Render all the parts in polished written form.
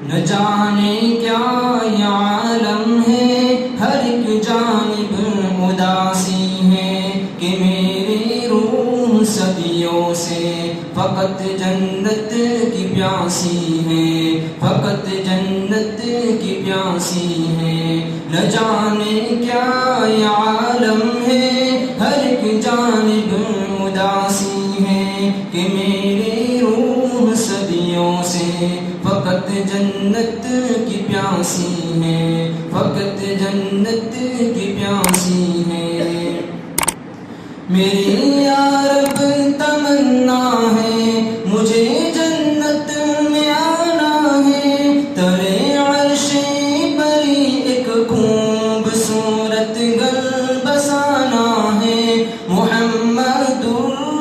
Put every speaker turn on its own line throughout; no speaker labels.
نہ جانے کیا یہ عالم ہے، ہر ایک جانب اداسی ہے کہ میری روح صدیوں سے فقط جنت کی پیاسی ہے، فقط جنت کی پیاسی ہے۔ نہ جانے کیا یہ عالم ہے، ہر ایک جانب اداسی ہے کہ میری روح صدیوں سے فقط جنت کی پیاسی ہے، فقط جنت کی پیاسی ہے۔ میری یا رب تمنا ہے مجھے جنت میں آنا ہے، ترے عرش بری ایک خوبصورت گھر بسانا ہے، محمد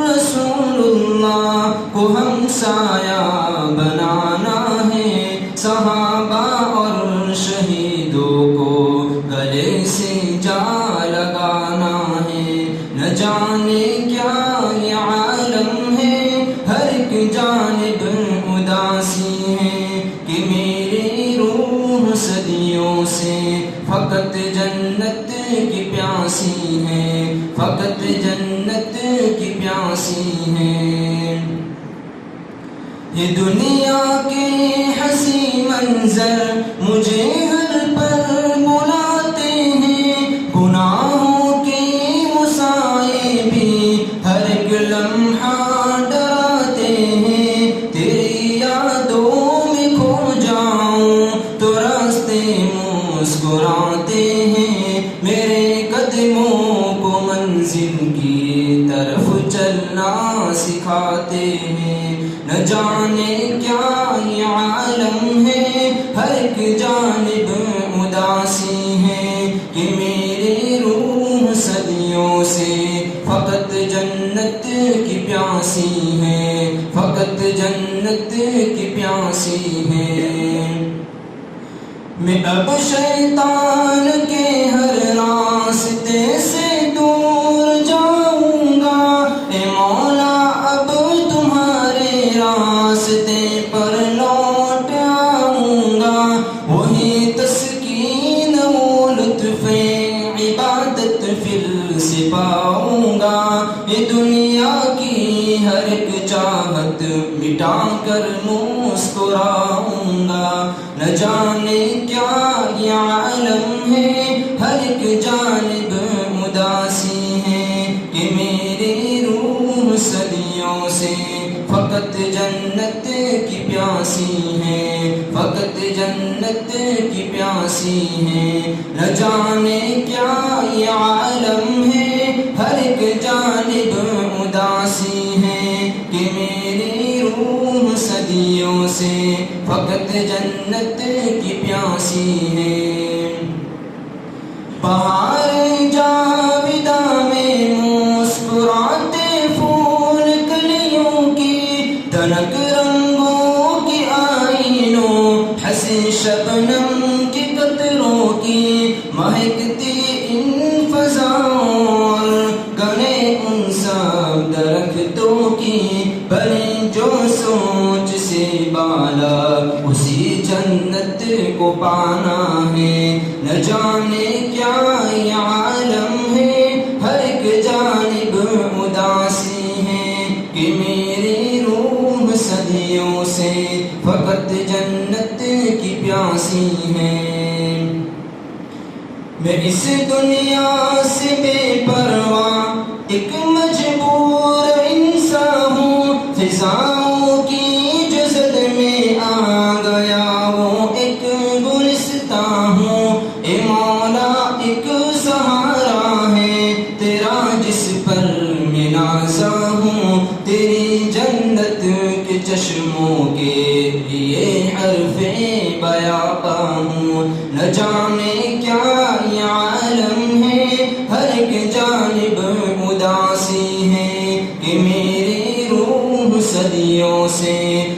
رسول اللہ کو ہمسایہ بنانا ہے، صحابہ اور شہیدوں کو گلے سے جا لگانا ہے۔ نہ جانے کیا یہ عالم ہے، ہر ایک جانب اداسی ہے کہ میری روح صدیوں سے فقط جنت کی پیاسی ہے، فقط جنت کی پیاسی ہے۔ یہ دنیا کے حسین منظر مجھے گھر پر بلاتے ہیں، گناہوں کی مسائل بھی ہر ایک لمحہ ڈراتے ہیں، تیری یادوں میں کھو جاؤں تو راستے مسکراتے ہیں، میرے قدموں کو منزل کی طرف چلنا سکھاتے ہیں۔ نہ جانے کیا یہ عالم ہے، ہر ایک جانب اداسی ہے کہ میری روح صدیوں سے فقط جنت کی پیاسی ہے، فقط جنت کی پیاسی ہے۔ میں اب شیطان کے ہر راستے سے دور جاؤں گا، اے مولا اب تمہارے راستے پر لوٹ آؤں گا، وہی تسکین و لطف عبادت پھر سے پاؤں گا، یہ دنیا کی ہر ایک چاہت مٹا کر مسکراؤں گا۔ نہ جانے کیا یہ عالم ہے، ہر ایک جانب اداسی ہے کہ میری روح صدیوں سے فقط جنت کی پیاسی ہے، فقط جنت کی پیاسی ہے۔ نہ جانے کیا یہ عالم ہے، ہر ایک جانب اداسی ہے کہ میری روح صدیوں سے فقط جنت کی پیاسی ہے۔ بہار جاویدہ میں مسکراتے پھول کلیوں کی، دھنک رنگوں کی آئینوں، ہنسی شبنم کی قطروں کی، مہکتی ان فضاؤں اور گنے ان سب درختوں کی، بنے جو سوچ سے بالا اسی جنت کو پانا ہے۔ نہ جانے کیا یہ عالم ہے، ہر ایک جانب اداسی ہے کہ میری روح صدیوں سے فقط جنت کی پیاسی ہے۔ میں اس دنیا سے بے پرواہ ایک مجبور انسان ہوں، فضاؤں کی جو زد میں آ گیا وہ ایک گلستان ہوں، اے مولا ایک سہارا ہے تیرا جس پر میں نازا ہوں، تیری جنت کے چشموں کے لیے حرف بیابا ہوں۔ نہ جانے کیا یہ عالم ہے، ہر ایک جانب اداسی ہے کہ میری روح صدیوں سے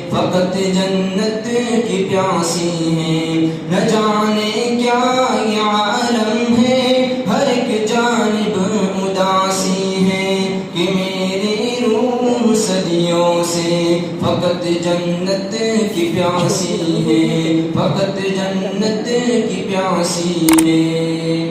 فقط جنت کی پیاسی ہے۔ نہ جانے کیا یہ عالم ہے، ہر ایک جانب اداسی ہے کہ میری روح صدیوں سے ہیں فقط جنت کی پیاسی ہیں فقط جنت کی پیاسی ہیں